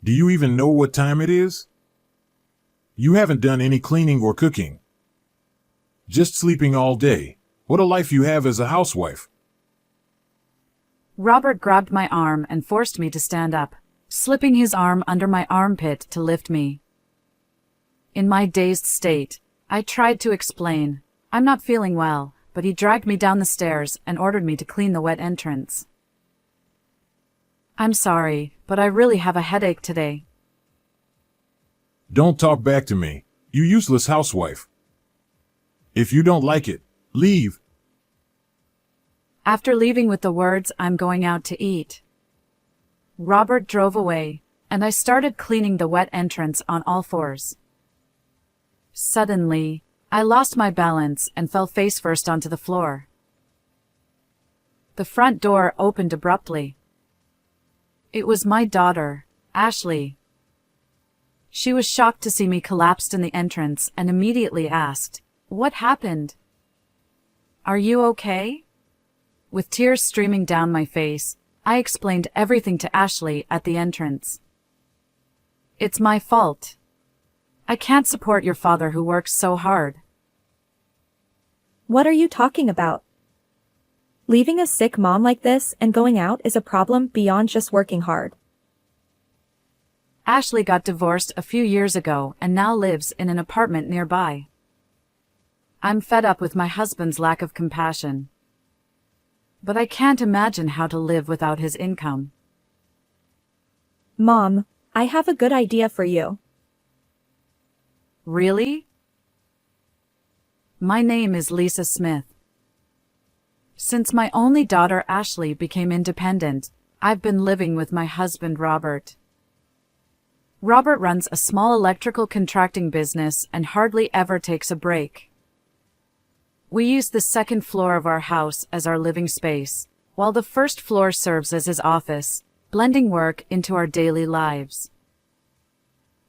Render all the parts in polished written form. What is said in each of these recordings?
Do you even know what time it is? You haven't done any cleaning or cooking. Just sleeping all day. What a life you have as a housewife. Robert grabbed my arm and forced me to stand up, slipping his arm under my armpit to lift me. In my dazed state, I tried to explain, "I'm not feeling well," but he dragged me down the stairs and ordered me to clean the wet entrance. "I'm sorry, but I really have a headache today." Don't talk back to me, you useless housewife. If you don't like it, leave. After leaving with the words, "I'm going out to eat," Robert drove away, and I started cleaning the wet entrance on all fours. Suddenly, I lost my balance and fell face first onto the floor. The front door opened abruptly. It was my daughter, Ashley. She was shocked to see me collapsed in the entrance and immediately asked, "What happened? Are you okay?" With tears streaming down my face, I explained everything to Ashley at the entrance. "It's my fault. I can't support your father who works so hard." What are you talking about? Leaving a sick mom like this and going out is a problem beyond just working hard. Ashley got divorced a few years ago and now lives in an apartment nearby. I'm fed up with my husband's lack of compassion. But I can't imagine how to live without his income. Mom, I have a good idea for you. Really? My name is Lisa Smith. Since my only daughter Ashley became independent, I've been living with my husband Robert. Robert runs a small electrical contracting business and hardly ever takes a break. We use the second floor of our house as our living space, while the first floor serves as his office, blending work into our daily lives.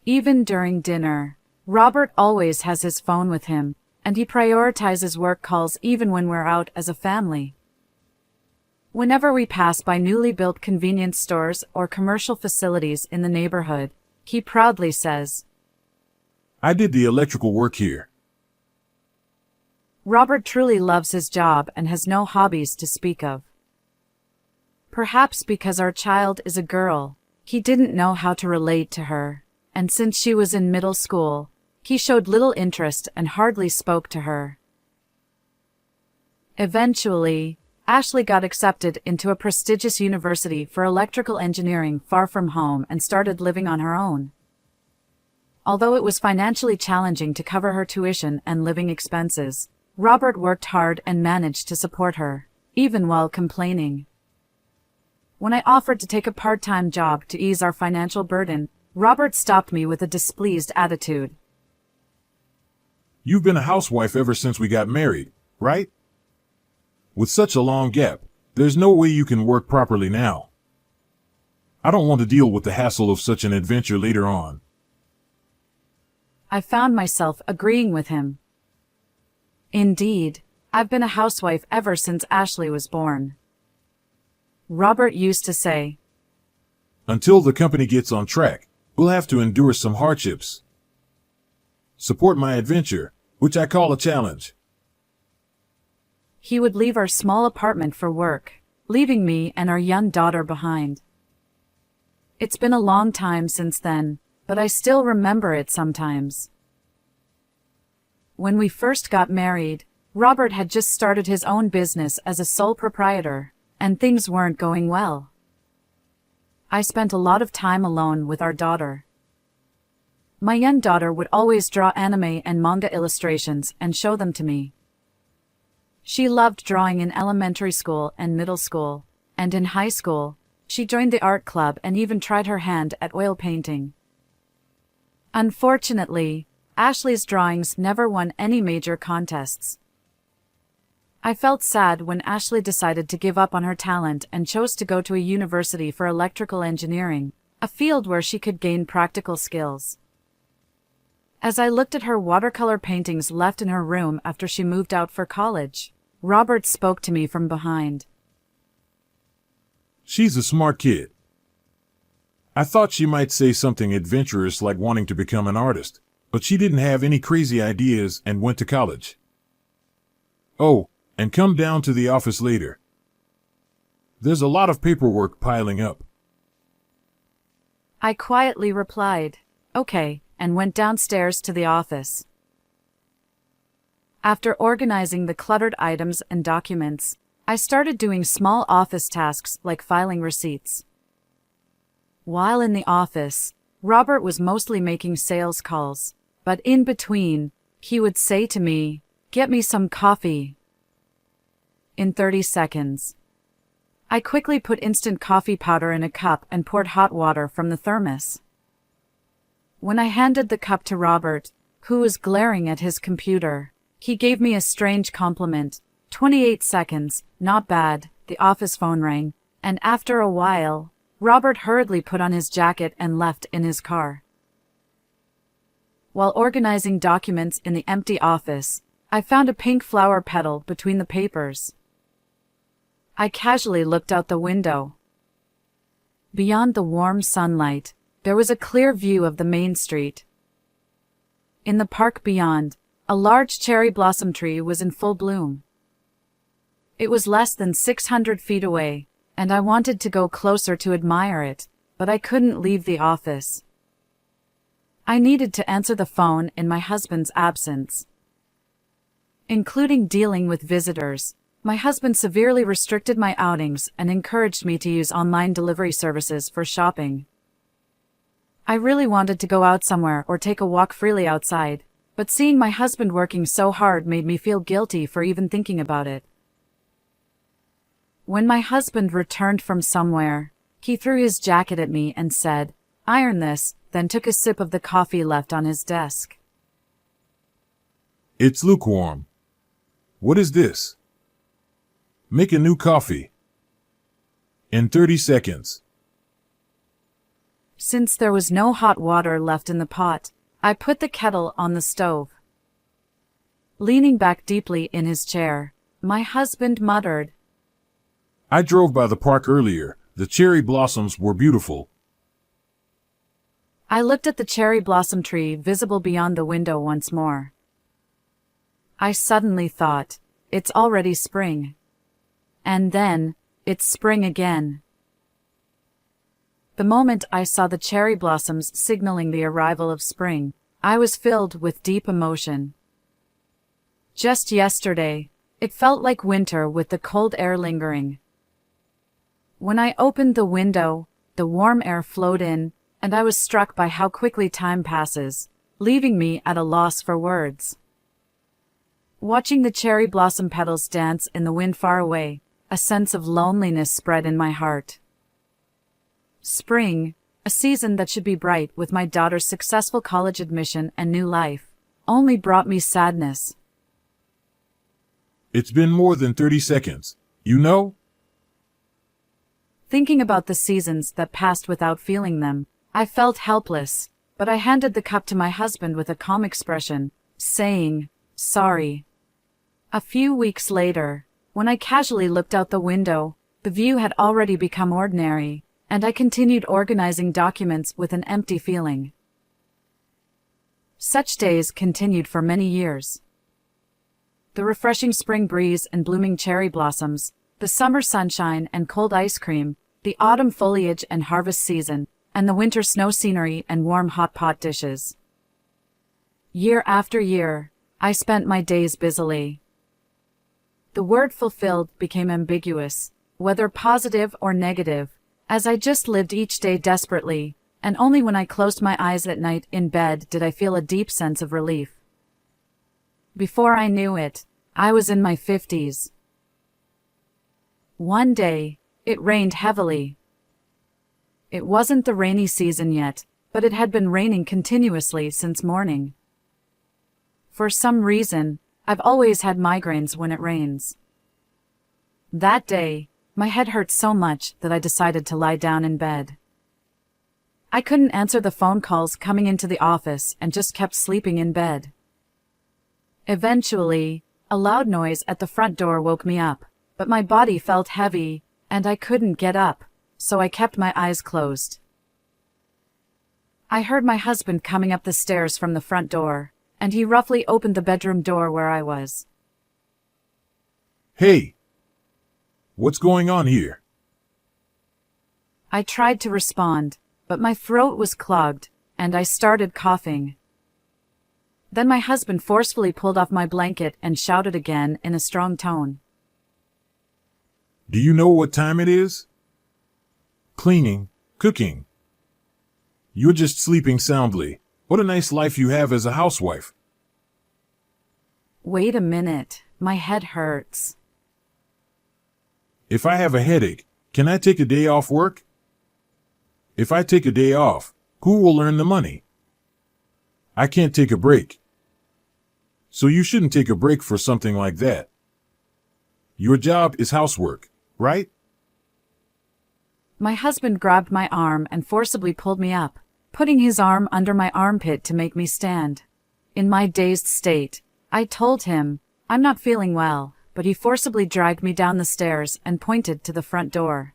Even during dinner, Robert always has his phone with him, and he prioritizes work calls even when we're out as a family. Whenever we pass by newly built convenience stores or commercial facilities in the neighborhood, he proudly says, "I did the electrical work here." Robert truly loves his job and has no hobbies to speak of. Perhaps because our child is a girl, he didn't know how to relate to her, and since she was in middle school, he showed little interest and hardly spoke to her. Eventually, Ashley got accepted into a prestigious university for electrical engineering far from home and started living on her own. Although it was financially challenging to cover her tuition and living expenses, Robert worked hard and managed to support her, even while complaining. When I offered to take a part-time job to ease our financial burden, Robert stopped me with a displeased attitude. You've been a housewife ever since we got married, right? With such a long gap, there's no way you can work properly now. I don't want to deal with the hassle of such an adventure later on. I found myself agreeing with him. Indeed, I've been a housewife ever since Ashley was born. Robert used to say, "Until the company gets on track, we'll have to endure some hardships. Support my adventure, which I call a challenge." He would leave our small apartment for work, leaving me and our young daughter behind. It's been a long time since then, but I still remember it sometimes. When we first got married, Robert had just started his own business as a sole proprietor, and things weren't going well. I spent a lot of time alone with our daughter. My young daughter would always draw anime and manga illustrations and show them to me. She loved drawing in elementary school and middle school, and in high school, she joined the art club and even tried her hand at oil painting. Unfortunately, Ashley's drawings never won any major contests. I felt sad when Ashley decided to give up on her talent and chose to go to a university for electrical engineering, a field where she could gain practical skills. As I looked at her watercolor paintings left in her room after she moved out for college, Robert spoke to me from behind. "She's a smart kid. I thought she might say something adventurous like wanting to become an artist, but she didn't have any crazy ideas and went to college. Oh, and come down to the office later. There's a lot of paperwork piling up. I quietly replied, okay, and went downstairs to the office. After organizing the cluttered items and documents, I started doing small office tasks like filing receipts. While in the office, Robert was mostly making sales calls, but in between, he would say to me, "Get me some coffee." In 30 seconds. I quickly put instant coffee powder in a cup and poured hot water from the thermos. When I handed the cup to Robert, who was glaring at his computer, he gave me a strange compliment. 28 seconds, not bad. The office phone rang, and after a while, Robert hurriedly put on his jacket and left in his car. While organizing documents in the empty office, I found a pink flower petal between the papers. I casually looked out the window. Beyond the warm sunlight, there was a clear view of the main street. In the park beyond, a large cherry blossom tree was in full bloom. It was less than 600 feet away, and I wanted to go closer to admire it, but I couldn't leave the office. I needed to answer the phone in my husband's absence. Including dealing with visitors, my husband severely restricted my outings and encouraged me to use online delivery services for shopping. I really wanted to go out somewhere or take a walk freely outside, but seeing my husband working so hard made me feel guilty for even thinking about it. When my husband returned from somewhere, he threw his jacket at me and said, "Iron this," then took a sip of the coffee left on his desk. It's lukewarm. What is this? Make a new coffee. In 30 seconds. Since there was no hot water left in the pot, I put the kettle on the stove. Leaning back deeply in his chair, my husband muttered, I drove by the park earlier. The cherry blossoms were beautiful. I looked at the cherry blossom tree visible beyond the window once more. I suddenly thought, it's already spring. And then, it's spring again. The moment I saw the cherry blossoms signaling the arrival of spring, I was filled with deep emotion. Just yesterday, it felt like winter with the cold air lingering. When I opened the window, the warm air flowed in, and I was struck by how quickly time passes, leaving me at a loss for words. Watching the cherry blossom petals dance in the wind far away, a sense of loneliness spread in my heart. Spring, a season that should be bright with my daughter's successful college admission and new life, only brought me sadness. It's been more than 30 seconds, you know? Thinking about the seasons that passed without feeling them, I felt helpless, but I handed the cup to my husband with a calm expression, saying, "Sorry." A few weeks later, when I casually looked out the window, the view had already become ordinary, and I continued organizing documents with an empty feeling. Such days continued for many years. The refreshing spring breeze and blooming cherry blossoms, the summer sunshine and cold ice cream, the autumn foliage and harvest season, and the winter snow scenery and warm hot pot dishes. Year after year, I spent my days busily. The word fulfilled became ambiguous, whether positive or negative, as I just lived each day desperately, and only when I closed my eyes at night in bed did I feel a deep sense of relief. Before I knew it, I was in my 50s. One day, it rained heavily. It wasn't the rainy season yet, but it had been raining continuously since morning. For some reason, I've always had migraines when it rains. That day, my head hurt so much that I decided to lie down in bed. I couldn't answer the phone calls coming into the office and just kept sleeping in bed. Eventually, a loud noise at the front door woke me up, but my body felt heavy, and I couldn't get up, so I kept my eyes closed. I heard my husband coming up the stairs from the front door, and he roughly opened the bedroom door where I was. Hey! What's going on here? I tried to respond, but my throat was clogged, and I started coughing. Then my husband forcefully pulled off my blanket and shouted again in a strong tone. Do you know what time it is? Cleaning, cooking. You're just sleeping soundly. What a nice life you have as a housewife. Wait a minute, my head hurts. If I have a headache, can I take a day off work? If I take a day off, who will earn the money? I can't take a break. So you shouldn't take a break for something like that. Your job is housework, right? My husband grabbed my arm and forcibly pulled me up, putting his arm under my armpit to make me stand. In my dazed state, I told him, I'm not feeling well, but he forcibly dragged me down the stairs and pointed to the front door.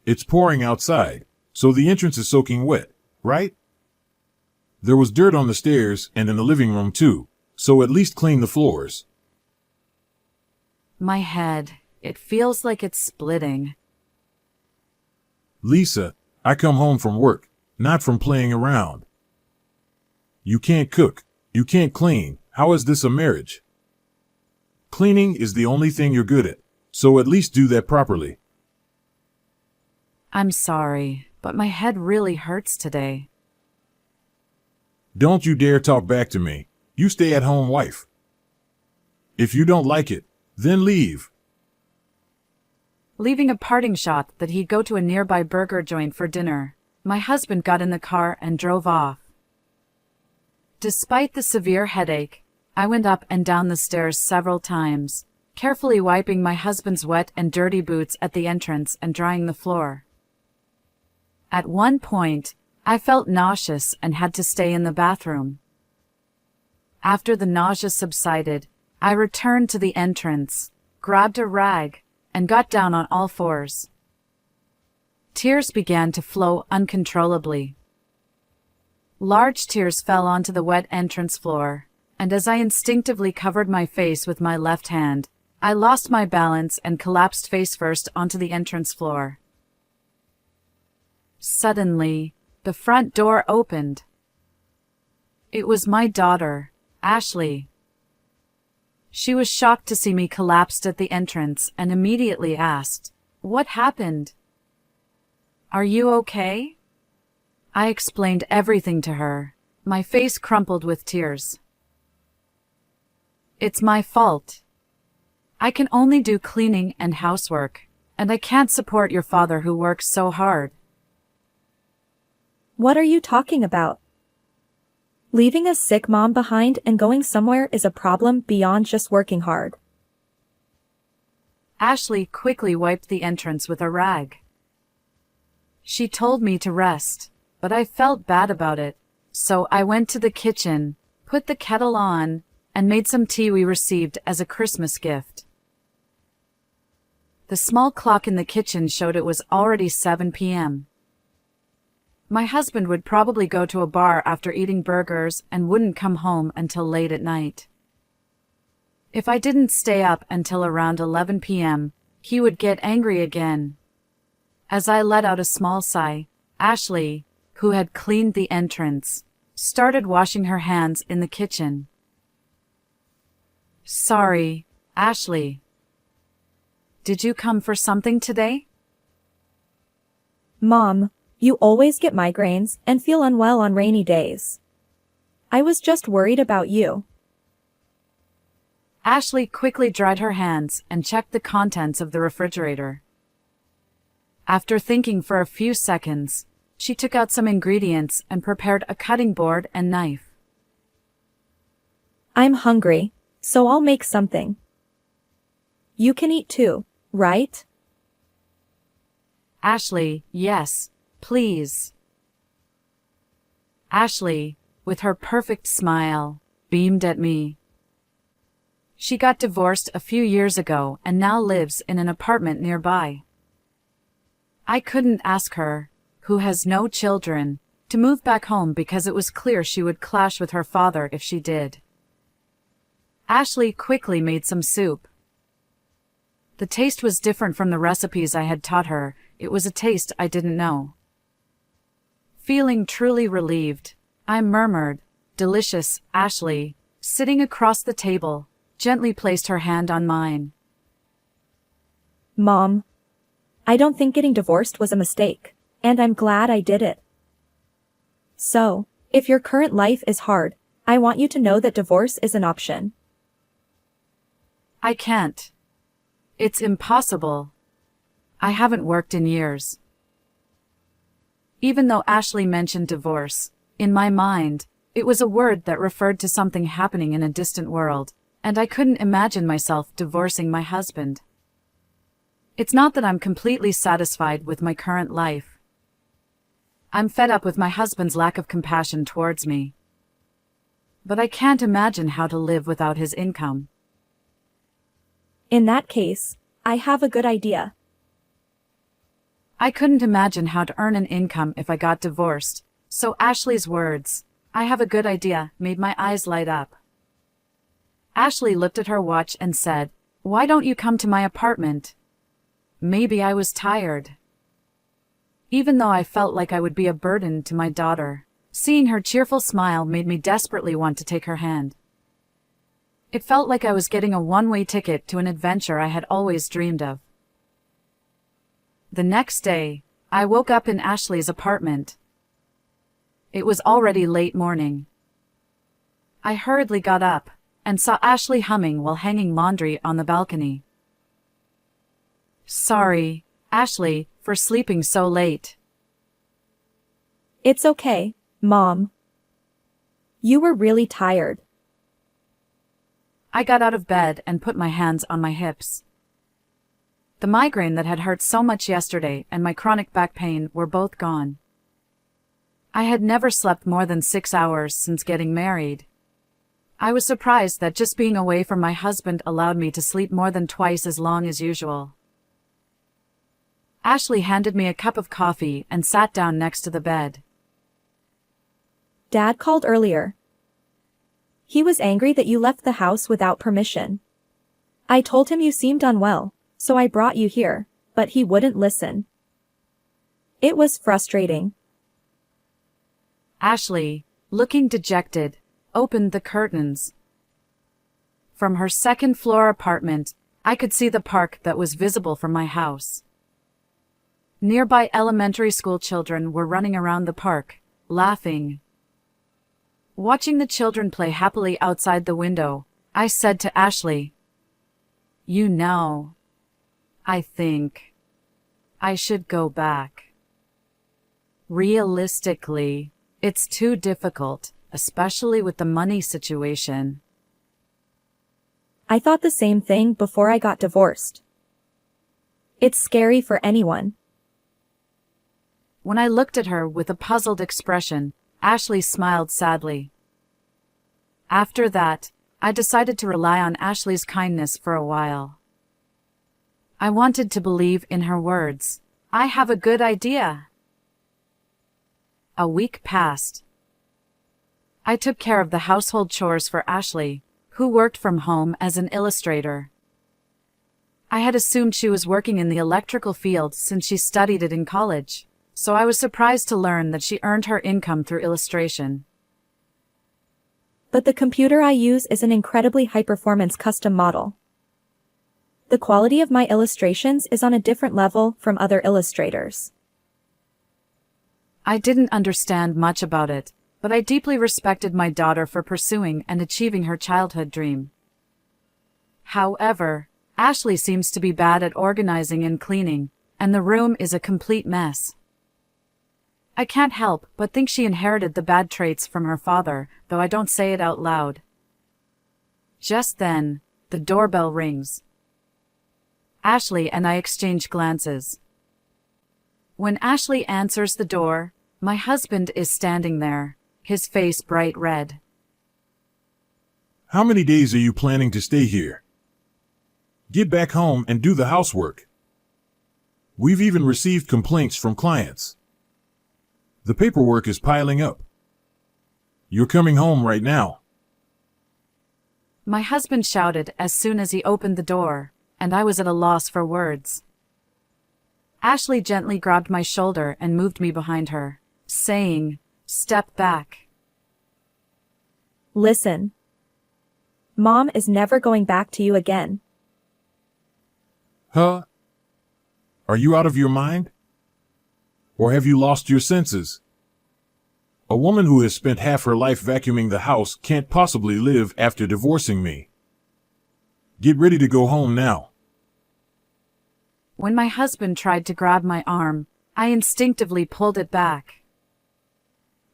It's pouring outside, so the entrance is soaking wet, right? There was dirt on the stairs and in the living room too, so at least clean the floors. My head, it feels like it's splitting. Lisa, I come home from work, not from playing around. You can't cook, you can't clean. How is this a marriage? Cleaning is the only thing you're good at, so at least do that properly. I'm sorry, but my head really hurts today. Don't you dare talk back to me. You stay-at-home wife. If you don't like it, then leave. Leaving a parting shot that he'd go to a nearby burger joint for dinner, my husband got in the car and drove off. Despite the severe headache, I went up and down the stairs several times, carefully wiping my husband's wet and dirty boots at the entrance and drying the floor. At one point, I felt nauseous and had to stay in the bathroom. After the nausea subsided, I returned to the entrance, grabbed a rag, and got down on all fours. Tears began to flow uncontrollably. Large tears fell onto the wet entrance floor, and as I instinctively covered my face with my left hand, I lost my balance and collapsed face first onto the entrance floor. Suddenly, the front door opened. It was my daughter, Ashley. She was shocked to see me collapsed at the entrance and immediately asked, "What happened? Are you okay?" I explained everything to her, my face crumpled with tears. It's my fault. I can only do cleaning and housework, and I can't support your father who works so hard. What are you talking about? Leaving a sick mom behind and going somewhere is a problem beyond just working hard. Ashley quickly wiped the entrance with a rag. She told me to rest, but I felt bad about it, so I went to the kitchen, put the kettle on, and made some tea we received as a Christmas gift. The small clock in the kitchen showed it was already 7 p.m. My husband would probably go to a bar after eating burgers and wouldn't come home until late at night. If I didn't stay up until around 11 p.m., he would get angry again. As I let out a small sigh, Ashley, who had cleaned the entrance, started washing her hands in the kitchen. Sorry, Ashley. Did you come for something today? Mom, you always get migraines and feel unwell on rainy days. I was just worried about you. Ashley quickly dried her hands and checked the contents of the refrigerator. After thinking for a few seconds, she took out some ingredients and prepared a cutting board and knife. I'm hungry, so I'll make something. You can eat too, right? Ashley, yes, please. Ashley, with her perfect smile, beamed at me. She got divorced a few years ago and now lives in an apartment nearby. I couldn't ask her, who has no children, to move back home because it was clear she would clash with her father if she did. Ashley quickly made some soup. The taste was different from the recipes I had taught her. It was a taste I didn't know. Feeling truly relieved, I murmured, "Delicious, Ashley," sitting across the table, gently placed her hand on mine. Mom, I don't think getting divorced was a mistake, and I'm glad I did it. So, if your current life is hard, I want you to know that divorce is an option. I can't. It's impossible. I haven't worked in years. Even though Ashley mentioned divorce, in my mind, it was a word that referred to something happening in a distant world, and I couldn't imagine myself divorcing my husband. It's not that I'm completely satisfied with my current life. I'm fed up with my husband's lack of compassion towards me. But I can't imagine how to live without his income. In that case, I have a good idea. I couldn't imagine how to earn an income if I got divorced, so Ashley's words, "I have a good idea," made my eyes light up. Ashley looked at her watch and said, "Why don't you come to my apartment?" Maybe I was tired. Even though I felt like I would be a burden to my daughter, seeing her cheerful smile made me desperately want to take her hand. It felt like I was getting a one-way ticket to an adventure I had always dreamed of. The next day, I woke up in Ashley's apartment. It was already late morning. I hurriedly got up and saw Ashley humming while hanging laundry on the balcony. Sorry, Ashley, for sleeping so late. It's okay, Mom. You were really tired. I got out of bed and put my hands on my hips. The migraine that had hurt so much yesterday and my chronic back pain were both gone. I had never slept more than 6 hours since getting married. I was surprised that just being away from my husband allowed me to sleep more than twice as long as usual. Ashley handed me a cup of coffee and sat down next to the bed. Dad called earlier. He was angry that you left the house without permission. I told him you seemed unwell, so I brought you here, but he wouldn't listen. It was frustrating. Ashley, looking dejected, opened the curtains. From her second-floor apartment, I could see the park that was visible from my house. Nearby elementary school children were running around the park, laughing. Watching the children play happily outside the window, I said to Ashley, "You know, I think I should go back. Realistically, it's too difficult, especially with the money situation." I thought the same thing before I got divorced. It's scary for anyone. When I looked at her with a puzzled expression, Ashley smiled sadly. After that, I decided to rely on Ashley's kindness for a while. I wanted to believe in her words. I have a good idea. A week passed. I took care of the household chores for Ashley, who worked from home as an illustrator. I had assumed she was working in the electrical field since she studied it in college, so I was surprised to learn that she earned her income through illustration. But the computer I use is an incredibly high-performance custom model. The quality of my illustrations is on a different level from other illustrators. I didn't understand much about it, but I deeply respected my daughter for pursuing and achieving her childhood dream. However, Ashley seems to be bad at organizing and cleaning, and the room is a complete mess. I can't help but think she inherited the bad traits from her father, though I don't say it out loud. Just then, the doorbell rings. Ashley and I exchange glances. When Ashley answers the door, my husband is standing there, his face bright red. How many days are you planning to stay here? Get back home and do the housework. We've even received complaints from clients. The paperwork is piling up. You're coming home right now. My husband shouted as soon as he opened the door, and I was at a loss for words. Ashley gently grabbed my shoulder and moved me behind her, saying, "Step back." Listen. Mom is never going back to you again. Huh? Are you out of your mind? Or have you lost your senses? A woman who has spent half her life vacuuming the house can't possibly live after divorcing me. Get ready to go home now. When my husband tried to grab my arm, I instinctively pulled it back.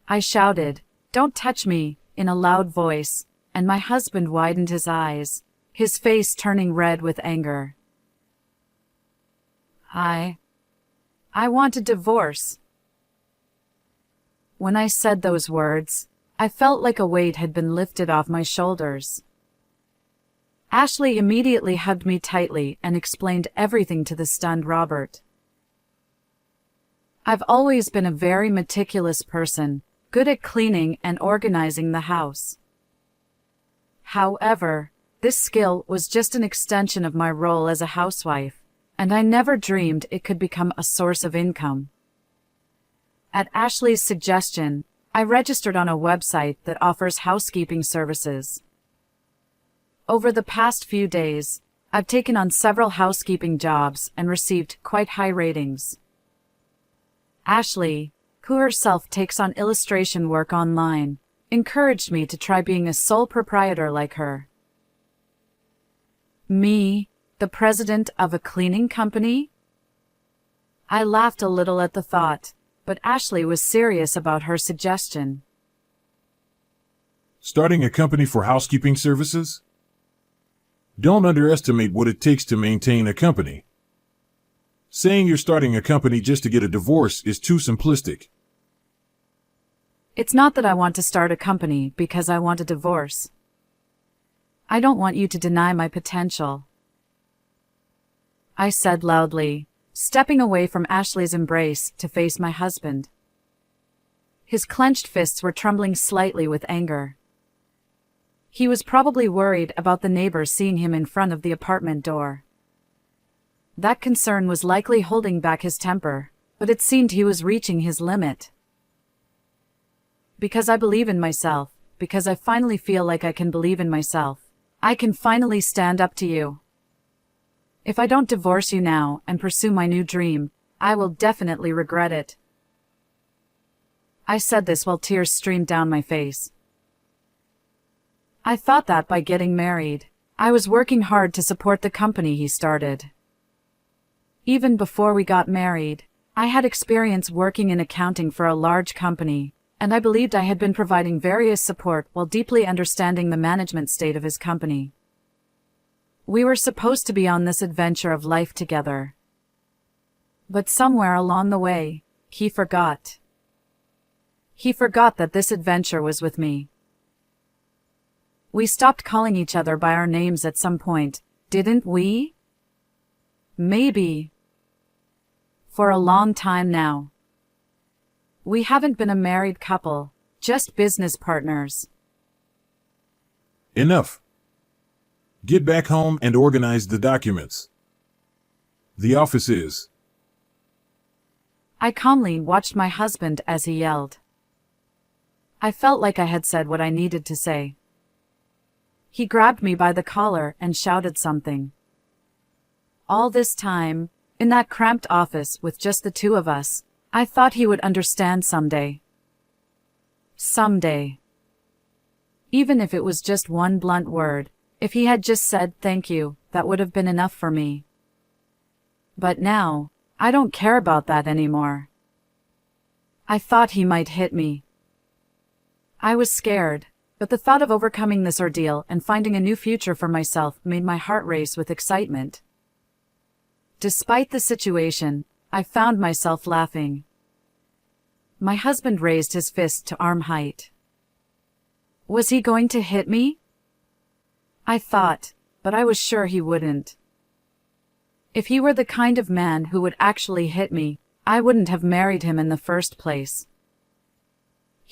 I shouted, "Don't touch me," in a loud voice, and my husband widened his eyes, his face turning red with anger. I want a divorce. When I said those words, I felt like a weight had been lifted off my shoulders. Ashley immediately hugged me tightly and explained everything to the stunned Robert. I've always been a very meticulous person, good at cleaning and organizing the house. However, this skill was just an extension of my role as a housewife, and I never dreamed it could become a source of income. At Ashley's suggestion, I registered on a website that offers housekeeping services. Over the past few days, I've taken on several housekeeping jobs and received quite high ratings. Ashley, who herself takes on illustration work online, encouraged me to try being a sole proprietor like her. Me, the president of a cleaning company? I laughed a little at the thought, but Ashley was serious about her suggestion. Starting a company for housekeeping services? Don't underestimate what it takes to maintain a company. Saying you're starting a company just to get a divorce is too simplistic. It's not that I want to start a company because I want a divorce. I don't want you to deny my potential, I said loudly, stepping away from Ashley's embrace to face my husband. His clenched fists were trembling slightly with anger. He was probably worried about the neighbors seeing him in front of the apartment door. That concern was likely holding back his temper, but it seemed he was reaching his limit. Because I believe in myself, because I finally feel like I can believe in myself, I can finally stand up to you. If I don't divorce you now and pursue my new dream, I will definitely regret it. I said this while tears streamed down my face. I thought that by getting married, I was working hard to support the company he started. Even before we got married, I had experience working in accounting for a large company, and I believed I had been providing various support while deeply understanding the management state of his company. We were supposed to be on this adventure of life together. But somewhere along the way, he forgot. He forgot that this adventure was with me. We stopped calling each other by our names at some point, didn't we? Maybe. For a long time now. We haven't been a married couple, just business partners. Enough. Get back home and organize the documents. The office is. I calmly watched my husband as he yelled. I felt like I had said what I needed to say. He grabbed me by the collar and shouted something. All this time, in that cramped office with just the two of us, I thought he would understand someday. Someday. Even if it was just one blunt word, if he had just said thank you, that would have been enough for me. But now, I don't care about that anymore. I thought he might hit me. I was scared, but the thought of overcoming this ordeal and finding a new future for myself made my heart race with excitement. Despite the situation, I found myself laughing. My husband raised his fist to arm height. Was he going to hit me? I thought, but I was sure he wouldn't. If he were the kind of man who would actually hit me, I wouldn't have married him in the first place.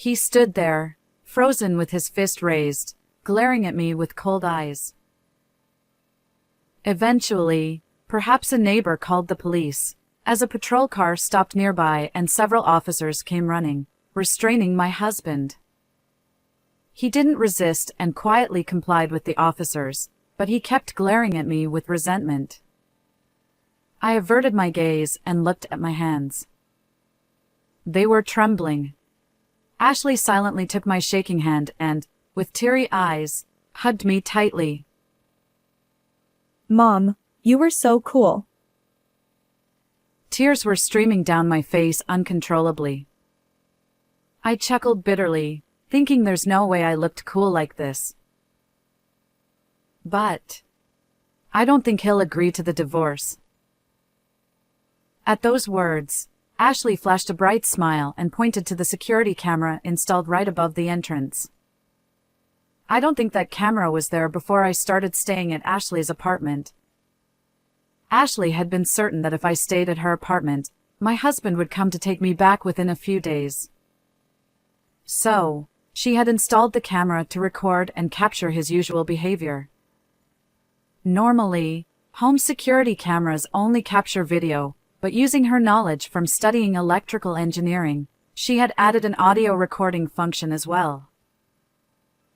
He stood there, frozen with his fist raised, glaring at me with cold eyes. Eventually, perhaps a neighbor called the police, as a patrol car stopped nearby and several officers came running, restraining my husband. He didn't resist and quietly complied with the officers, but he kept glaring at me with resentment. I averted my gaze and looked at my hands. They were trembling. Ashley silently took my shaking hand and, with teary eyes, hugged me tightly. Mom, you were so cool. Tears were streaming down my face uncontrollably. I chuckled bitterly, thinking there's no way I looked cool like this. But I don't think he'll agree to the divorce. At those words, Ashley flashed a bright smile and pointed to the security camera installed right above the entrance. I don't think that camera was there before I started staying at Ashley's apartment. Ashley had been certain that if I stayed at her apartment, my husband would come to take me back within a few days. So, she had installed the camera to record and capture his usual behavior. Normally, home security cameras only capture video, but using her knowledge from studying electrical engineering, she had added an audio recording function as well.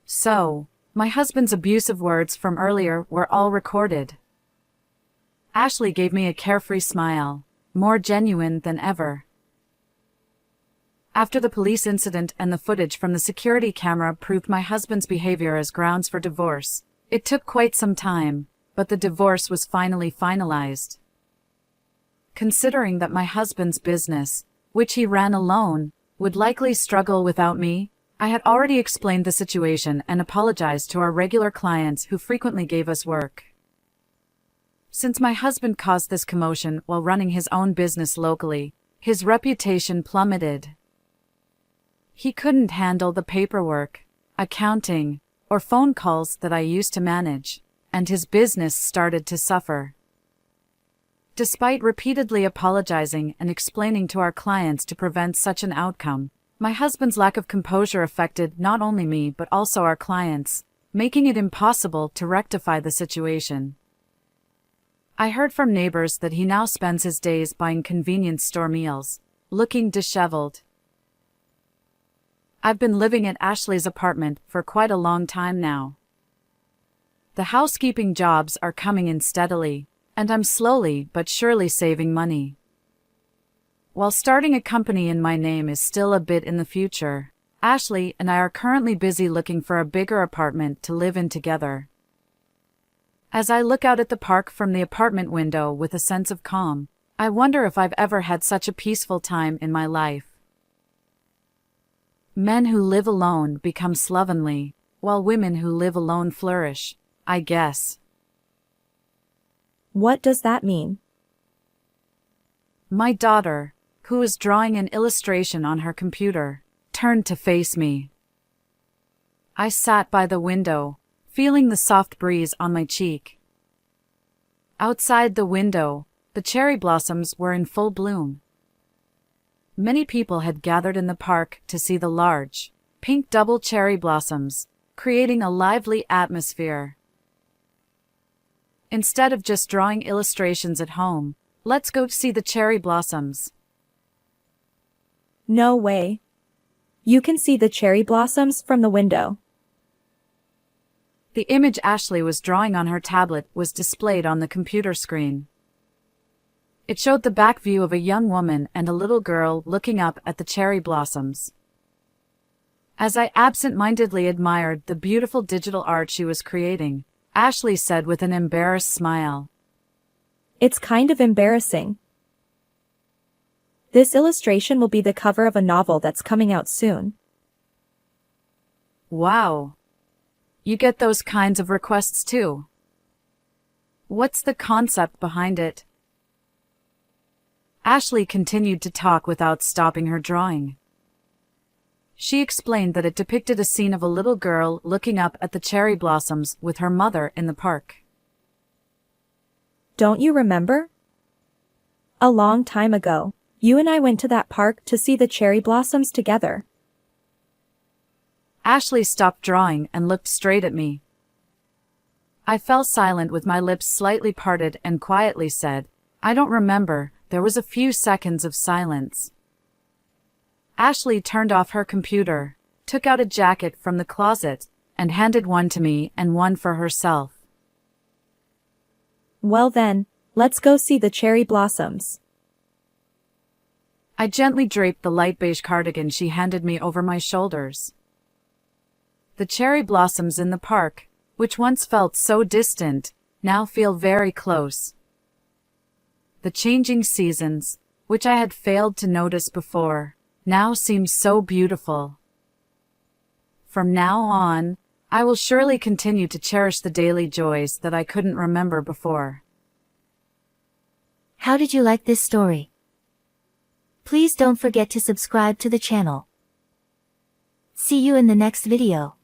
So, my husband's abusive words from earlier were all recorded. Ashley gave me a carefree smile, more genuine than ever. After the police incident and the footage from the security camera proved my husband's behavior as grounds for divorce, it took quite some time, but the divorce was finally finalized. Considering that my husband's business, which he ran alone, would likely struggle without me, I had already explained the situation and apologized to our regular clients who frequently gave us work. Since my husband caused this commotion while running his own business locally, his reputation plummeted. He couldn't handle the paperwork, accounting, or phone calls that I used to manage, and his business started to suffer. Despite repeatedly apologizing and explaining to our clients to prevent such an outcome, my husband's lack of composure affected not only me but also our clients, making it impossible to rectify the situation. I heard from neighbors that he now spends his days buying convenience store meals, looking disheveled. I've been living at Ashley's apartment for quite a long time now. The housekeeping jobs are coming in steadily, and I'm slowly but surely saving money. While starting a company in my name is still a bit in the future, Ashley and I are currently busy looking for a bigger apartment to live in together. As I look out at the park from the apartment window with a sense of calm, I wonder if I've ever had such a peaceful time in my life. Men who live alone become slovenly, while women who live alone flourish, I guess. What does that mean? My daughter, who was drawing an illustration on her computer, turned to face me. I sat by the window, feeling the soft breeze on my cheek. Outside the window, the cherry blossoms were in full bloom. Many people had gathered in the park to see the large, pink double cherry blossoms, creating a lively atmosphere. Instead of just drawing illustrations at home, let's go see the cherry blossoms. No way. You can see the cherry blossoms from the window. The image Ashley was drawing on her tablet was displayed on the computer screen. It showed the back view of a young woman and a little girl looking up at the cherry blossoms. As I absent-mindedly admired the beautiful digital art she was creating, Ashley said with an embarrassed smile, It's kind of embarrassing. This illustration will be the cover of a novel that's coming out soon. Wow. You get those kinds of requests too. What's the concept behind it? Ashley continued to talk without stopping her drawing. She explained that it depicted a scene of a little girl looking up at the cherry blossoms with her mother in the park. Don't you remember? A long time ago, you and I went to that park to see the cherry blossoms together. Ashley stopped drawing and looked straight at me. I fell silent with my lips slightly parted and quietly said, "I don't remember." There was a few seconds of silence. Ashley turned off her computer, took out a jacket from the closet, and handed one to me and one for herself. Well then, let's go see the cherry blossoms. I gently draped the light beige cardigan she handed me over my shoulders. The cherry blossoms in the park, which once felt so distant, now feel very close. The changing seasons, which I had failed to notice before, now seem so beautiful. From now on, I will surely continue to cherish the daily joys that I couldn't remember before. How did you like this story? Please don't forget to subscribe to the channel. See you in the next video.